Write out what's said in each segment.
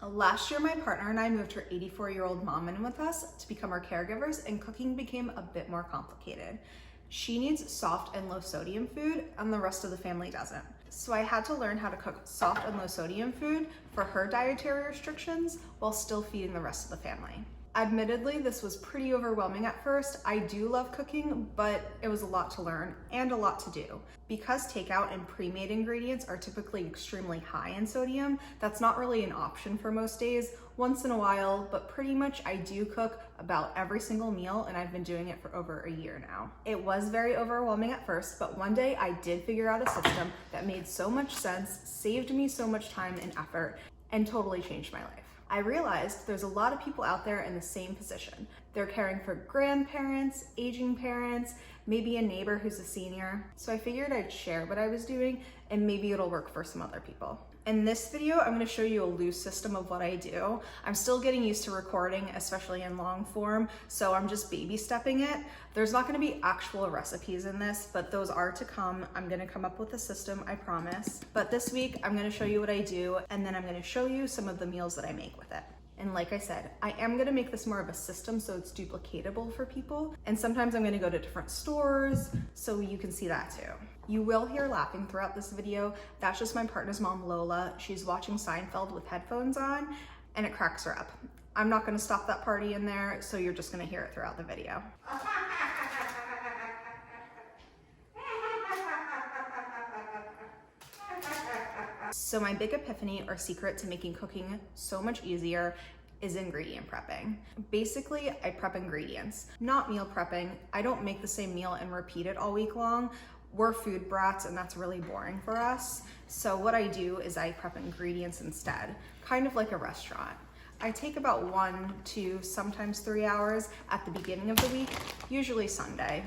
Last year, my partner and I moved her 84-year-old mom in with us to become our caregivers, and cooking became a bit more complicated. She needs soft and low sodium food, and the rest of the family doesn't. So I had to learn how to cook soft and low sodium food for her dietary restrictions while still feeding the rest of the family. Admittedly, this was pretty overwhelming at first. I do love cooking, but it was a lot to learn and a lot to do. Because takeout and pre-made ingredients are typically extremely high in sodium, that's not really an option for most days. Once in a while, but pretty much I do cook about every single meal, and I've been doing it for over a year now. It was very overwhelming at first, but one day I did figure out a system that made so much sense, saved me so much time and effort, and totally changed my life. I realized there's a lot of people out there in the same position. They're caring for grandparents, aging parents, maybe a neighbor who's a senior. So I figured I'd share what I was doing, and maybe it'll work for some other people. In this video, I'm going to show you a loose system of what I do. I'm still getting used to recording, especially in long form, so I'm just baby stepping it. There's not going to be actual recipes in this, but those are to come. I'm going to come up with a system, I promise. But this week, I'm going to show you what I do, and then I'm going to show you some of the meals that I make with it. And like I said, I am gonna make this more of a system so it's duplicatable for people. And sometimes I'm gonna go to different stores so you can see that too. You will hear laughing throughout this video. That's just my partner's mom, Lola. She's watching Seinfeld with headphones on, and it cracks her up. I'm not gonna stop that party in there, so you're just gonna hear it throughout the video. So my big epiphany or secret to making cooking so much easier is ingredient prepping. Basically, I prep ingredients, not meal prepping. I don't make the same meal and repeat it all week long. We're food brats, and that's really boring for us. So what I do is I prep ingredients instead, kind of like a restaurant. I take about 1 to sometimes 3 hours at the beginning of the week, usually Sunday.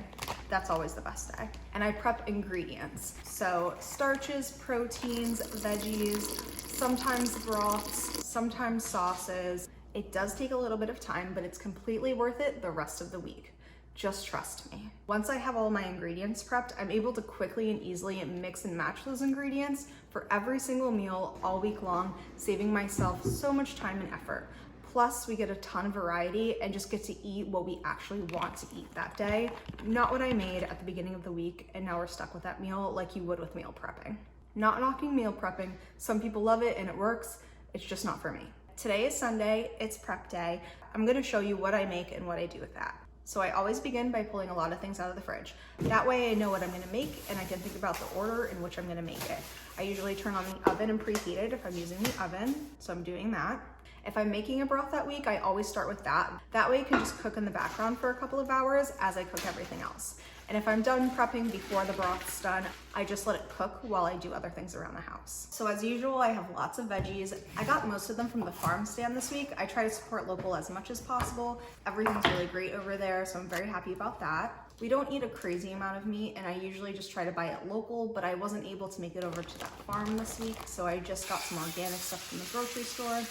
That's always the best day. And I prep ingredients. So starches, proteins, veggies, sometimes broths, sometimes sauces. It does take a little bit of time, but it's completely worth it the rest of the week. Just trust me. Once I have all my ingredients prepped, I'm able to quickly and easily mix and match those ingredients for every single meal all week long, saving myself so much time and effort. Plus, we get a ton of variety and just get to eat what we actually want to eat that day, not what I made at the beginning of the week, and now we're stuck with that meal like you would with meal prepping. Not knocking meal prepping. Some people love it and it works. It's just not for me. Today is Sunday, it's prep day. I'm gonna show you what I make and what I do with that. So I always begin by pulling a lot of things out of the fridge. That way I know what I'm gonna make and I can think about the order in which I'm gonna make it. I usually turn on the oven and preheat it if I'm using the oven, so I'm doing that. If I'm making a broth that week, I always start with that. That way it can just cook in the background for a couple of hours as I cook everything else. And if I'm done prepping before the broth's done, I just let it cook while I do other things around the house. So as usual, I have lots of veggies. I got most of them from the farm stand this week. I try to support local as much as possible. Everything's really great over there, so I'm very happy about that. We don't eat a crazy amount of meat, and I usually just try to buy it local, but I wasn't able to make it over to that farm this week, so I just got some organic stuff from the grocery store.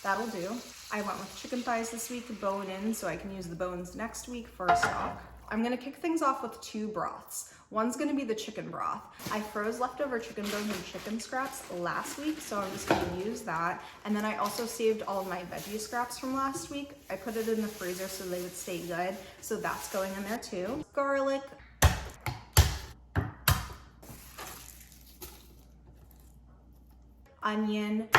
That'll do. I went with chicken thighs this week, bone in, so I can use the bones next week for a stock. I'm gonna kick things off with 2 broths. One's gonna be the chicken broth. I froze leftover chicken bones and chicken scraps last week, so I'm just gonna use that. And then I also saved all of my veggie scraps from last week. I put it in the freezer so they would stay good, so that's going in there too. Garlic, onion,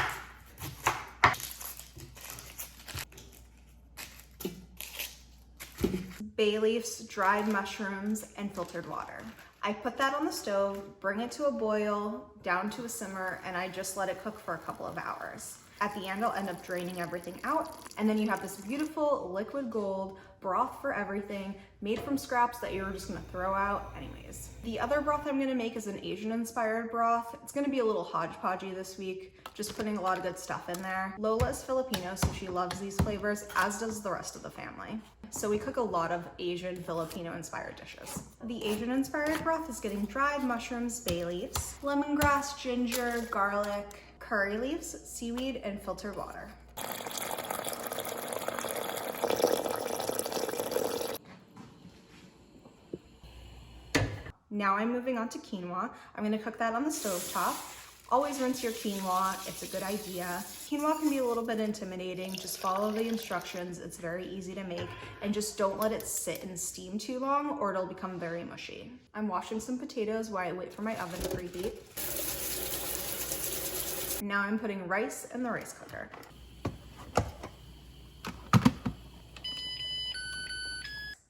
bay leaves, dried mushrooms, and filtered water. I put that on the stove, bring it to a boil, down to a simmer, and I just let it cook for a couple of hours. At the end, I'll end up draining everything out, and then you have this beautiful liquid gold broth for everything, made from scraps that you're just gonna throw out anyways. The other broth I'm gonna make is an Asian-inspired broth. It's gonna be a little hodgepodgey this week, just putting a lot of good stuff in there. Lola is Filipino, so she loves these flavors, as does the rest of the family. So we cook a lot of Asian Filipino-inspired dishes. The Asian-inspired broth is getting dried mushrooms, bay leaves, lemongrass, ginger, garlic, curry leaves, seaweed, and filtered water. Now I'm moving on to quinoa. I'm gonna cook that on the stove top. Always rinse your quinoa, it's a good idea. Quinoa can be a little bit intimidating, just follow the instructions, it's very easy to make, and just don't let it sit and steam too long or it'll become very mushy. I'm washing some potatoes while I wait for my oven to preheat. Now I'm putting rice in the rice cooker.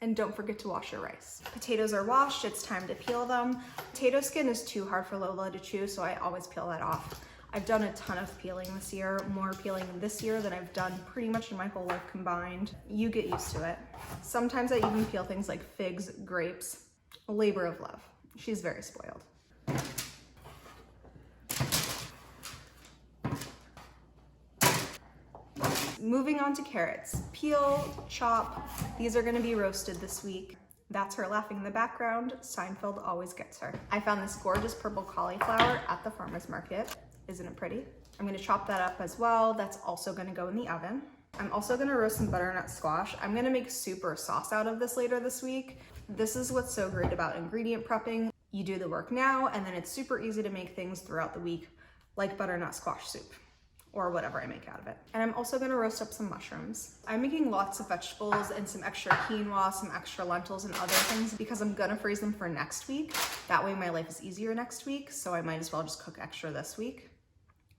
And don't forget to wash your rice. Potatoes are washed, it's time to peel them. Potato skin is too hard for Lola to chew, so I always peel that off. I've done a ton of peeling this year, more peeling this year than I've done pretty much in my whole life combined. You get used to it. Sometimes I even peel things like figs, grapes, a labor of love. She's very spoiled. Moving on to carrots. Peel, chop. These are gonna be roasted this week. That's her laughing in the background. Seinfeld always gets her. I found this gorgeous purple cauliflower at the farmer's market. Isn't it pretty? I'm gonna chop that up as well. That's also gonna go in the oven. I'm also gonna roast some butternut squash. I'm gonna make soup or sauce out of this later this week. This is what's so great about ingredient prepping. You do the work now, and then it's super easy to make things throughout the week, like butternut squash soup, or whatever I make out of it. And I'm also gonna roast up some mushrooms. I'm making lots of vegetables and some extra quinoa, some extra lentils and other things because I'm gonna freeze them for next week. That way my life is easier next week, so I might as well just cook extra this week.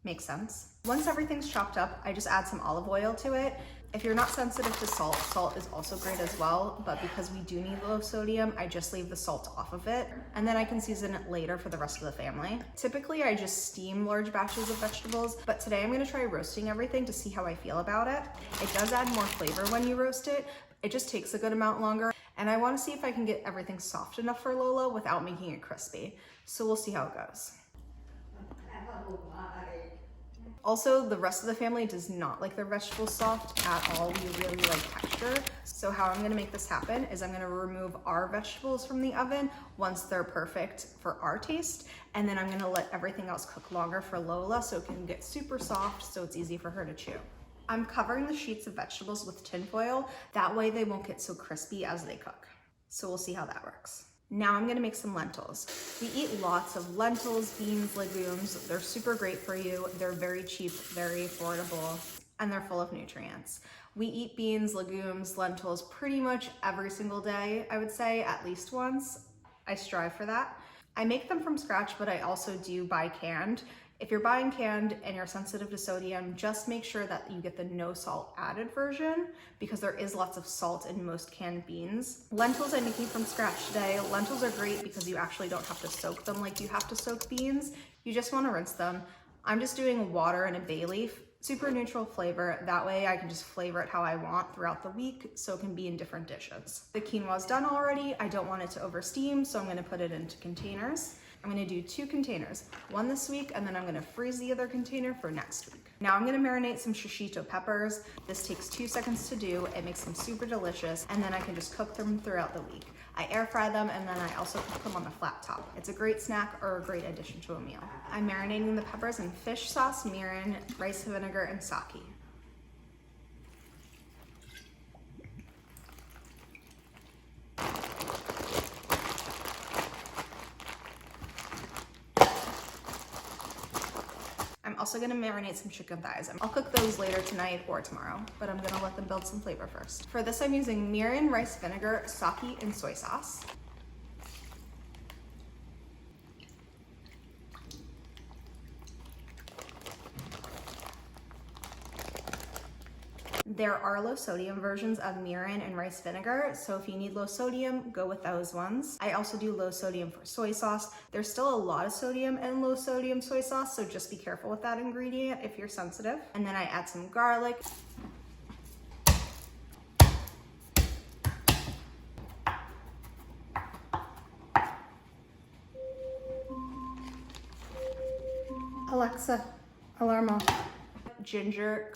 Makes sense. Once everything's chopped up, I just add some olive oil to it. If you're not sensitive to salt, salt is also great as well, but because we do need low sodium, I just leave the salt off of it, and then I can season it later for the rest of the family. Typically, I just steam large batches of vegetables, but today I'm gonna try roasting everything to see how I feel about it. It does add more flavor when you roast it. It just takes a good amount longer, and I wanna see if I can get everything soft enough for Lola without making it crispy. So we'll see how it goes. Also, the rest of the family does not like their vegetables soft at all. We really like texture. So how I'm gonna make this happen is I'm gonna remove our vegetables from the oven once they're perfect for our taste. And then I'm gonna let everything else cook longer for Lola so it can get super soft so it's easy for her to chew. I'm covering the sheets of vegetables with tin foil. That way they won't get so crispy as they cook. So we'll see how that works. Now I'm gonna make some lentils. We eat lots of lentils, beans, legumes. They're super great for you. They're very cheap, very affordable, and they're full of nutrients. We eat beans, legumes, lentils pretty much every single day, I would say, at least once. I strive for that. I make them from scratch, but I also do buy canned. If you're buying canned and you're sensitive to sodium, just make sure that you get the no salt added version because there is lots of salt in most canned beans. Lentils I'm making from scratch today. Lentils are great because you actually don't have to soak them like you have to soak beans. You just want to rinse them. I'm just doing water and a bay leaf. Super neutral flavor. That way I can just flavor it how I want throughout the week so it can be in different dishes. The quinoa's done already. I don't want it to over steam, so I'm going to put it into containers. I'm gonna do 2 containers, one this week, and then I'm gonna freeze the other container for next week. Now I'm gonna marinate some shishito peppers. This takes 2 seconds to do. It makes them super delicious, and then I can just cook them throughout the week. I air fry them, and then I also cook them on a flat top. It's a great snack or a great addition to a meal. I'm marinating the peppers in fish sauce, mirin, rice vinegar, and sake. I'm also gonna marinate some chicken thighs. I'll cook those later tonight or tomorrow, but I'm gonna let them build some flavor first. For this, I'm using mirin, rice vinegar, sake, and soy sauce. There are low sodium versions of mirin and rice vinegar, so if you need low sodium, go with those ones. I also do low sodium for soy sauce. There's still a lot of sodium in low sodium soy sauce, so just be careful with that ingredient if you're sensitive. And then I add some garlic. Alexa, alarm off. Ginger.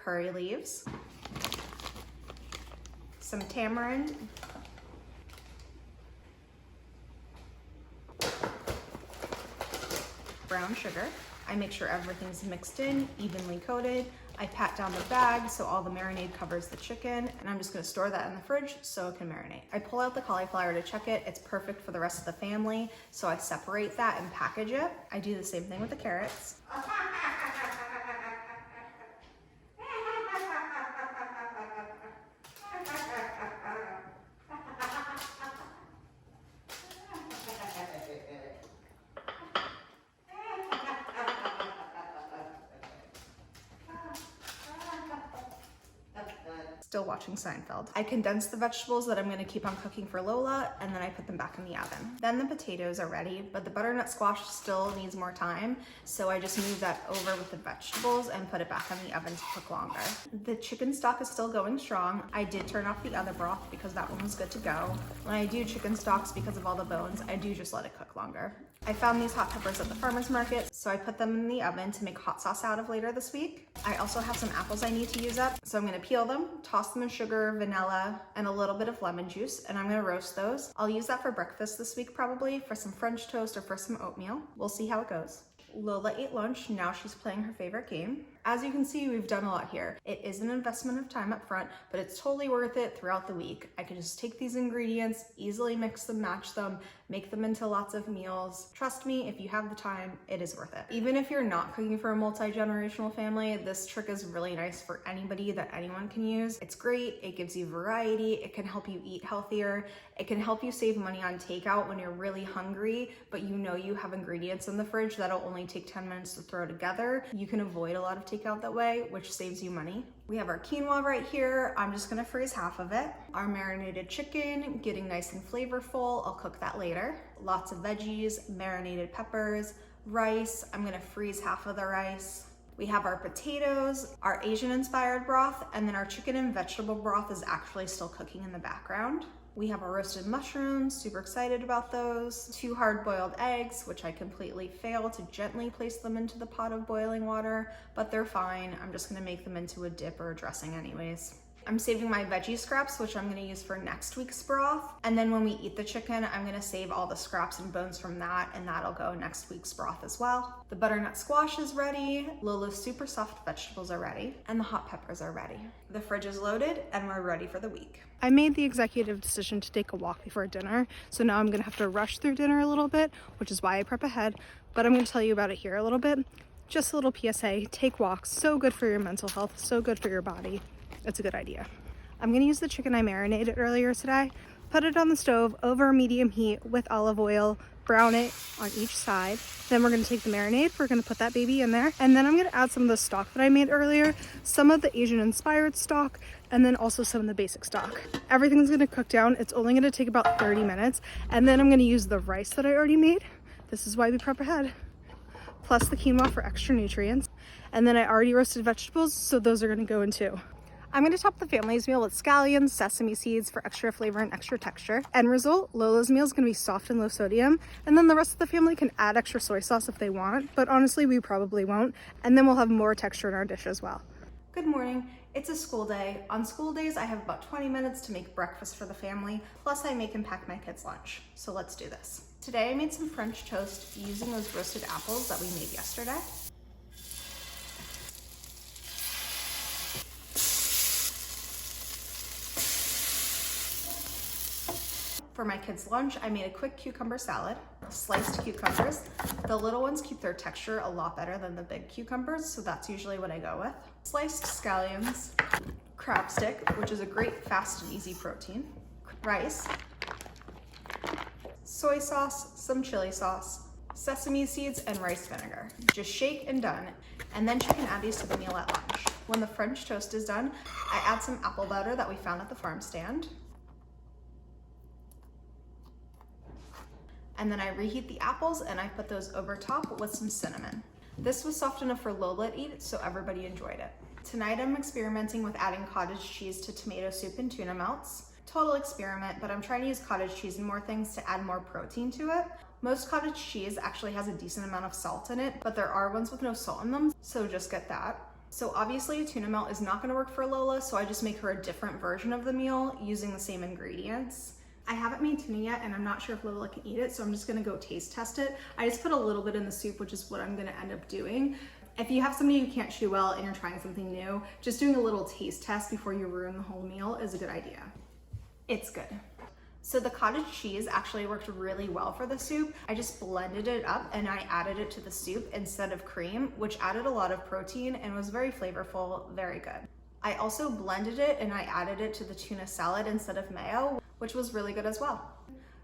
Curry leaves, some tamarind, brown sugar. I make sure everything's mixed in, evenly coated. I pat down the bag so all the marinade covers the chicken, and I'm just gonna store that in the fridge so it can marinate. I pull out the cauliflower to check it. It's perfect for the rest of the family, so I separate that and package it. I do the same thing with the carrots. Still watching Seinfeld. I condense the vegetables that I'm gonna keep on cooking for Lola, and then I put them back in the oven. Then the potatoes are ready, but the butternut squash still needs more time, so I just move that over with the vegetables and put it back in the oven to cook longer. The chicken stock is still going strong. I did turn off the other broth because that one was good to go. When I do chicken stocks, because of all the bones, I do just let it cook longer. I found these hot peppers at the farmer's market, so I put them in the oven to make hot sauce out of later this week. I also have some apples I need to use up, so I'm gonna peel them, toss them in sugar, vanilla, and a little bit of lemon juice, and I'm gonna roast those. I'll use that for breakfast this week probably, for some French toast or for some oatmeal. We'll see how it goes. Lola ate lunch, now she's playing her favorite game. As you can see, we've done a lot here. It is an investment of time up front, but it's totally worth it throughout the week. I can just take these ingredients, easily mix them, match them, make them into lots of meals. Trust me, if you have the time, it is worth it. Even if you're not cooking for a multi-generational family, this trick is really nice for anybody that anyone can use. It's great, it gives you variety, it can help you eat healthier, it can help you save money on takeout when you're really hungry, but you know you have ingredients in the fridge that'll only take 10 minutes to throw together. You can avoid a lot of takeout that way, which saves you money. We have our quinoa right here. I'm just gonna freeze half of it. Our marinated chicken, getting nice and flavorful. I'll cook that later. Lots of veggies, marinated peppers, rice. I'm gonna freeze half of the rice. We have our potatoes, our Asian inspired broth, and then our chicken and vegetable broth is actually still cooking in the background. We have our roasted mushrooms, super excited about those. 2 hard-boiled eggs, which I completely fail to gently place them into the pot of boiling water, but they're fine. I'm just gonna make them into a dip or a dressing anyways. I'm saving my veggie scraps, which I'm gonna use for next week's broth. And then when we eat the chicken, I'm gonna save all the scraps and bones from that, and that'll go next week's broth as well. The butternut squash is ready. Lola's super soft vegetables are ready, and the hot peppers are ready. The fridge is loaded, and we're ready for the week. I made the executive decision to take a walk before dinner, so now I'm gonna have to rush through dinner a little bit, which is why I prep ahead, but I'm gonna tell you about it here a little bit. Just a little PSA, take walks, so good for your mental health, so good for your body. It's a good idea. I'm gonna use the chicken I marinated earlier today, put it on the stove over medium heat with olive oil, brown it on each side. Then we're gonna take the marinade, we're gonna put that baby in there, and then I'm gonna add some of the stock that I made earlier, some of the Asian inspired stock, and then also some of the basic stock. Everything's gonna cook down. It's only gonna take about 30 minutes, and then I'm gonna use the rice that I already made. This is why we prep ahead. Plus the quinoa for extra nutrients. And then I already roasted vegetables, so those are gonna go in too. I'm gonna top the family's meal with scallions, sesame seeds for extra flavor and extra texture. End result, Lola's meal is gonna be soft and low sodium, and then the rest of the family can add extra soy sauce if they want, but honestly, we probably won't, and then we'll have more texture in our dish as well. Good morning. It's a school day. On school days, I have about 20 minutes to make breakfast for the family, plus I make and pack my kids' lunch. So let's do this. Today I made some French toast using those roasted apples that we made yesterday. For my kids' lunch, I made a quick cucumber salad, sliced cucumbers. The little ones keep their texture a lot better than the big cucumbers, so that's usually what I go with. Sliced scallions, crab stick, which is a great fast and easy protein, rice, soy sauce, some chili sauce, sesame seeds, and rice vinegar. Just shake and done, and then you can add these to the meal at lunch. When the French toast is done, I add some apple butter that we found at the farm stand. And then I reheat the apples and I put those over top with some cinnamon. This was soft enough for Lola to eat, so everybody enjoyed it. Tonight I'm experimenting with adding cottage cheese to tomato soup and tuna melts. Total experiment, but I'm trying to use cottage cheese and more things to add more protein to it. Most cottage cheese actually has a decent amount of salt in it, but there are ones with no salt in them, so just get that. So obviously a tuna melt is not gonna work for Lola, so I just make her a different version of the meal using the same ingredients. I haven't made tuna yet, and I'm not sure if Lola can eat it, so I'm just gonna go taste test it. I just put a little bit in the soup, which is what I'm gonna end up doing. If you have somebody who can't chew well and you're trying something new, just doing a little taste test before you ruin the whole meal is a good idea. It's good. So the cottage cheese actually worked really well for the soup. I just blended it up and I added it to the soup instead of cream, which added a lot of protein and was very flavorful, very good. I also blended it and I added it to the tuna salad instead of mayo, which was really good as well.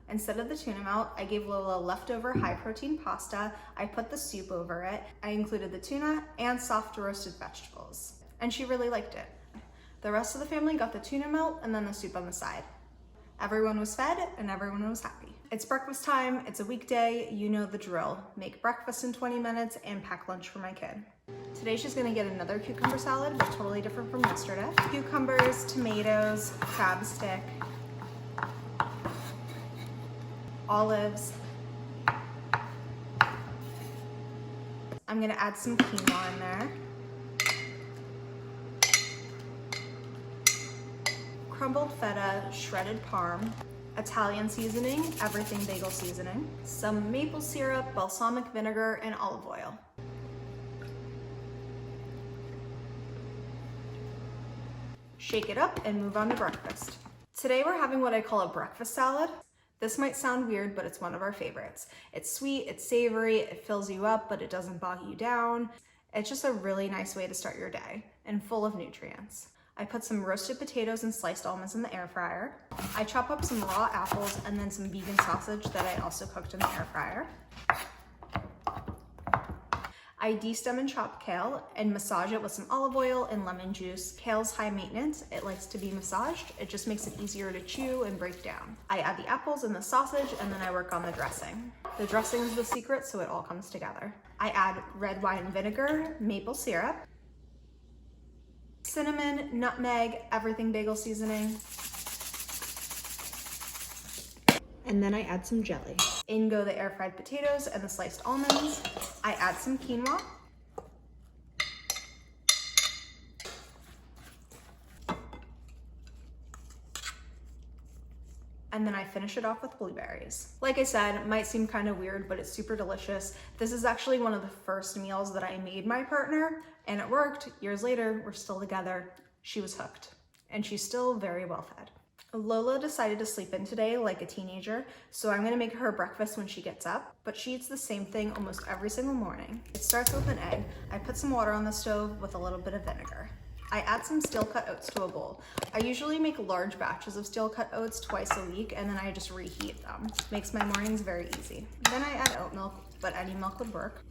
Instead of the tuna melt, I gave Lola leftover high protein pasta. I put the soup over it. I included the tuna and soft roasted vegetables, and she really liked it. The rest of the family got the tuna melt and then the soup on the side. Everyone was fed and everyone was happy. It's breakfast time, it's a weekday, you know the drill. Make breakfast in 20 minutes and pack lunch for my kid. Today she's gonna get another cucumber salad, but totally different from yesterday. Cucumbers, tomatoes, crab stick, olives. I'm gonna add some quinoa in there. Crumbled feta, shredded parm, Italian seasoning, everything bagel seasoning, some maple syrup, balsamic vinegar, and olive oil. Shake it up and move on to breakfast. Today we're having what I call a breakfast salad. This might sound weird, but it's one of our favorites. It's sweet, it's savory, it fills you up, but it doesn't bog you down. It's just a really nice way to start your day and full of nutrients. I put some roasted potatoes and sliced almonds in the air fryer. I chop up some raw apples and then some vegan sausage that I also cooked in the air fryer. I de-stem and chop kale and massage it with some olive oil and lemon juice. Kale's high maintenance, it likes to be massaged. It just makes it easier to chew and break down. I add the apples and the sausage and then I work on the dressing. The dressing is the secret, so it all comes together. I add red wine vinegar, maple syrup, cinnamon, nutmeg, everything bagel seasoning. And then I add some jelly. In go the air fried potatoes and the sliced almonds. I add some quinoa. And then I finish it off with blueberries. Like I said, it might seem kind of weird, but it's super delicious. This is actually one of the first meals that I made my partner, and it worked. Years later, we're still together. She was hooked, and she's still very well fed. Lola decided to sleep in today like a teenager, so I'm gonna make her breakfast when she gets up, but she eats the same thing almost every single morning. It starts with an egg. I put some water on the stove with a little bit of vinegar. I add some steel cut oats to a bowl. I usually make large batches of steel cut oats twice a week and then I just reheat them. Makes my mornings very easy. Then I add oat milk, but any milk would work.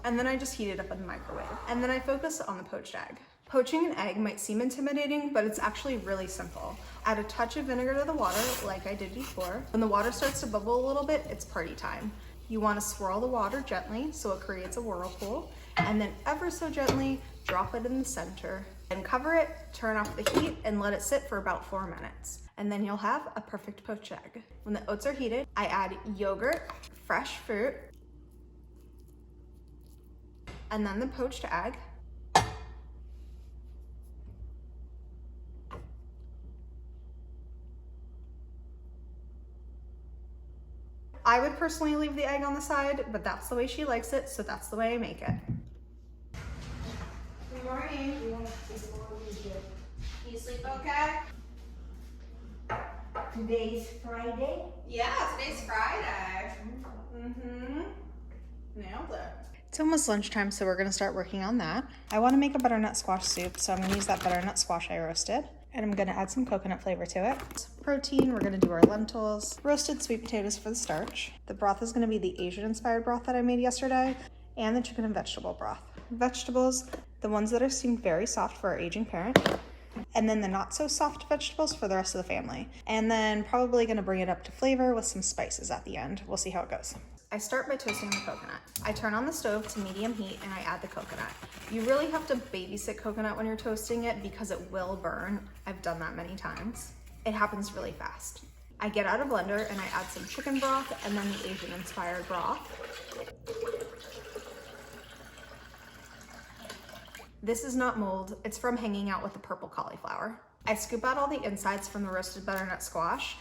And then I just heat it up in the microwave. And then I focus on the poached egg. Poaching an egg might seem intimidating, but it's actually really simple. Add a touch of vinegar to the water like I did before. When the water starts to bubble a little bit, it's party time. You want to swirl the water gently so it creates a whirlpool, and then ever so gently drop it in the center. Then cover it, turn off the heat, and let it sit for about 4 minutes. And then you'll have a perfect poached egg. When the oats are heated, I add yogurt, fresh fruit, and then the poached egg. I would personally leave the egg on the side, but that's the way she likes it, so that's the way I make it. Good morning. You sleep okay? Today's Friday? Yeah, today's Friday. Nailed it. It's almost lunchtime, so we're gonna start working on that. I wanna make a butternut squash soup, so I'm gonna use that butternut squash I roasted. And I'm gonna add some coconut flavor to it. Protein, we're gonna do our lentils. Roasted sweet potatoes for the starch. The broth is gonna be the Asian-inspired broth that I made yesterday, and the chicken and vegetable broth. Vegetables, the ones that are steamed very soft for our aging parent, and then the not so soft vegetables for the rest of the family. And then probably gonna bring it up to flavor with some spices at the end. We'll see how it goes. I start by toasting the coconut. I turn on the stove to medium heat and I add the coconut. You really have to babysit coconut when you're toasting it because it will burn. I've done that many times. It happens really fast. I get out a blender and I add some chicken broth and then the Asian-inspired broth. This is not mold, it's from hanging out with the purple cauliflower. I scoop out all the insides from the roasted butternut squash.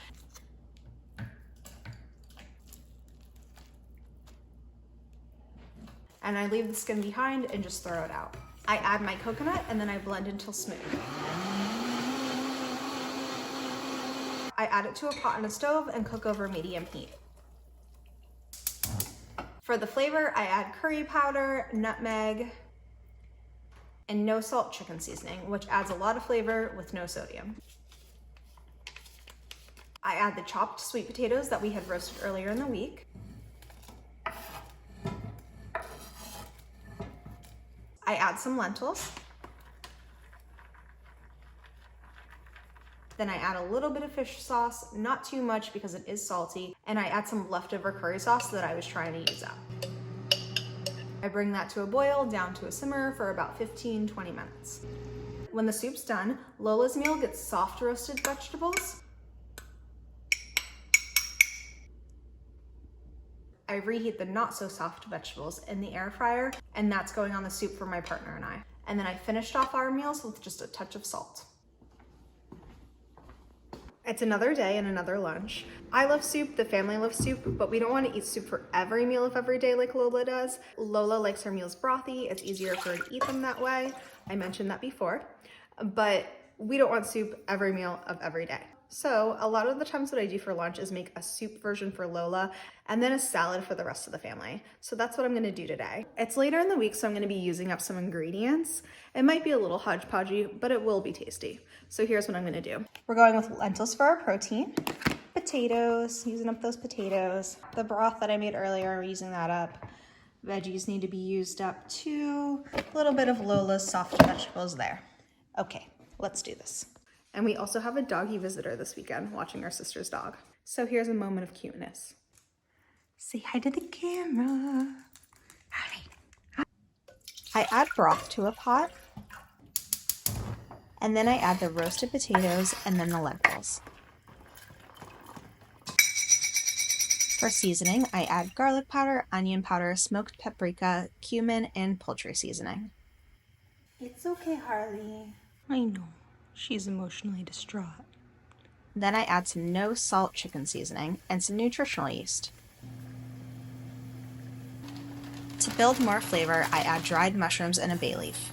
and I leave the skin behind and just throw it out. I add my coconut and then I blend until smooth. I add it to a pot on a stove and cook over medium heat. For the flavor, I add curry powder, nutmeg, and no salt chicken seasoning, which adds a lot of flavor with no sodium. I add the chopped sweet potatoes that we had roasted earlier in the week. I add some lentils. Then I add a little bit of fish sauce, not too much because it is salty, and I add some leftover curry sauce that I was trying to use up. I bring that to a boil down to a simmer for about 15-20 minutes. When the soup's done, Lola's meal gets soft roasted vegetables. I reheat the not so soft vegetables in the air fryer, and that's going on the soup for my partner and I. And then I finished off our meals with just a touch of salt. It's another day and another lunch. I love soup, the family loves soup, but we don't want to eat soup for every meal of every day like Lola does. Lola likes her meals brothy. It's easier for her to eat them that way. I mentioned that before, but we don't want soup every meal of every day. So a lot of the times what I do for lunch is make a soup version for Lola and then a salad for the rest of the family. So that's what I'm gonna do today. It's later in the week, so I'm gonna be using up some ingredients. It might be a little hodgepodgey, but it will be tasty. So here's what I'm gonna do. We're going with lentils for our protein, potatoes, using up those potatoes. The broth that I made earlier, we're using that up. Veggies need to be used up too. A little bit of Lola's soft vegetables there. Okay, let's do this. And we also have a doggy visitor this weekend watching our sister's dog. So here's a moment of cuteness. Say hi to the camera. Hi. I add broth to a pot. And then I add the roasted potatoes and then the lentils. For seasoning, I add garlic powder, onion powder, smoked paprika, cumin, and poultry seasoning. It's okay, Harley. I know. She's emotionally distraught. Then I add some no salt chicken seasoning and some nutritional yeast. To build more flavor, I add dried mushrooms and a bay leaf.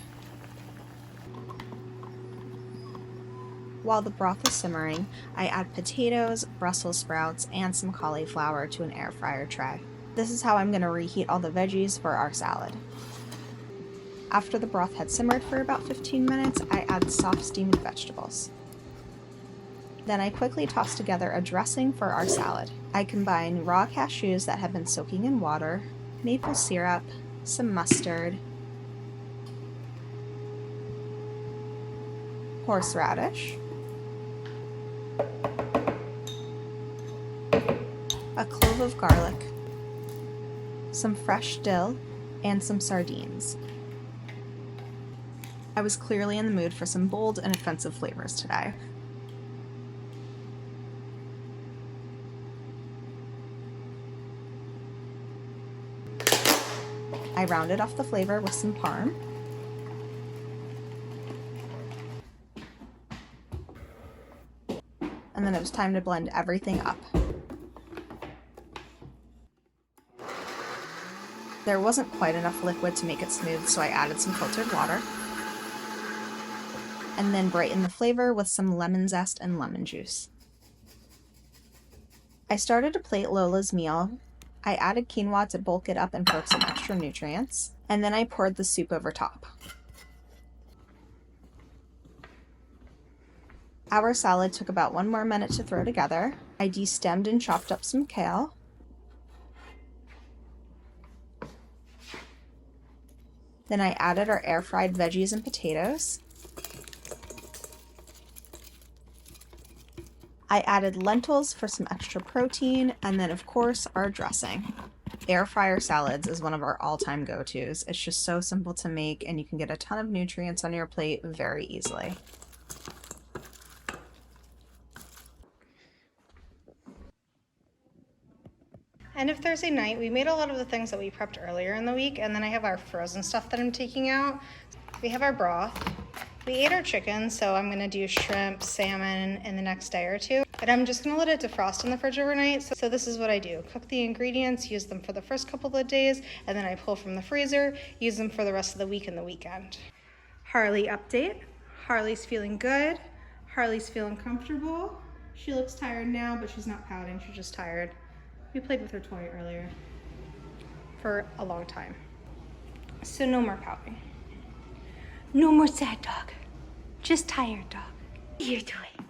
While the broth is simmering, I add potatoes, Brussels sprouts, and some cauliflower to an air fryer tray. This is how I'm going to reheat all the veggies for our salad. After the broth had simmered for about 15 minutes, I add soft steamed vegetables. Then I quickly toss together a dressing for our salad. I combine raw cashews that have been soaking in water, maple syrup, some mustard, horseradish, a clove of garlic, some fresh dill, and some sardines. I was clearly in the mood for some bold and offensive flavors today. I rounded off the flavor with some parm. And then it was time to blend everything up. There wasn't quite enough liquid to make it smooth, so I added some filtered water. And then brighten the flavor with some lemon zest and lemon juice. I started to plate Lola's meal. I added quinoa to bulk it up and for some extra nutrients, and then I poured the soup over top. Our salad took about 1 more minute to throw together. I destemmed and chopped up some kale. Then I added our air-fried veggies and potatoes. I added lentils for some extra protein, and then of course our dressing. Air fryer salads is one of our all-time go-tos. It's just so simple to make and you can get a ton of nutrients on your plate very easily. End of Thursday night, we made a lot of the things that we prepped earlier in the week, and then I have our frozen stuff that I'm taking out. We have our broth. We ate our chicken, so I'm gonna do shrimp, salmon in the next day or two. But I'm just gonna let it defrost in the fridge overnight. So this is what I do. Cook the ingredients, use them for the first couple of days, and then I pull from the freezer, use them for the rest of the week and the weekend. Harley update. Harley's feeling good. Harley's feeling comfortable. She looks tired now, but she's not pouting, she's just tired. We played with her toy earlier for a long time. So no more pouting. No more sad dog. Just tired dog. What are you doing?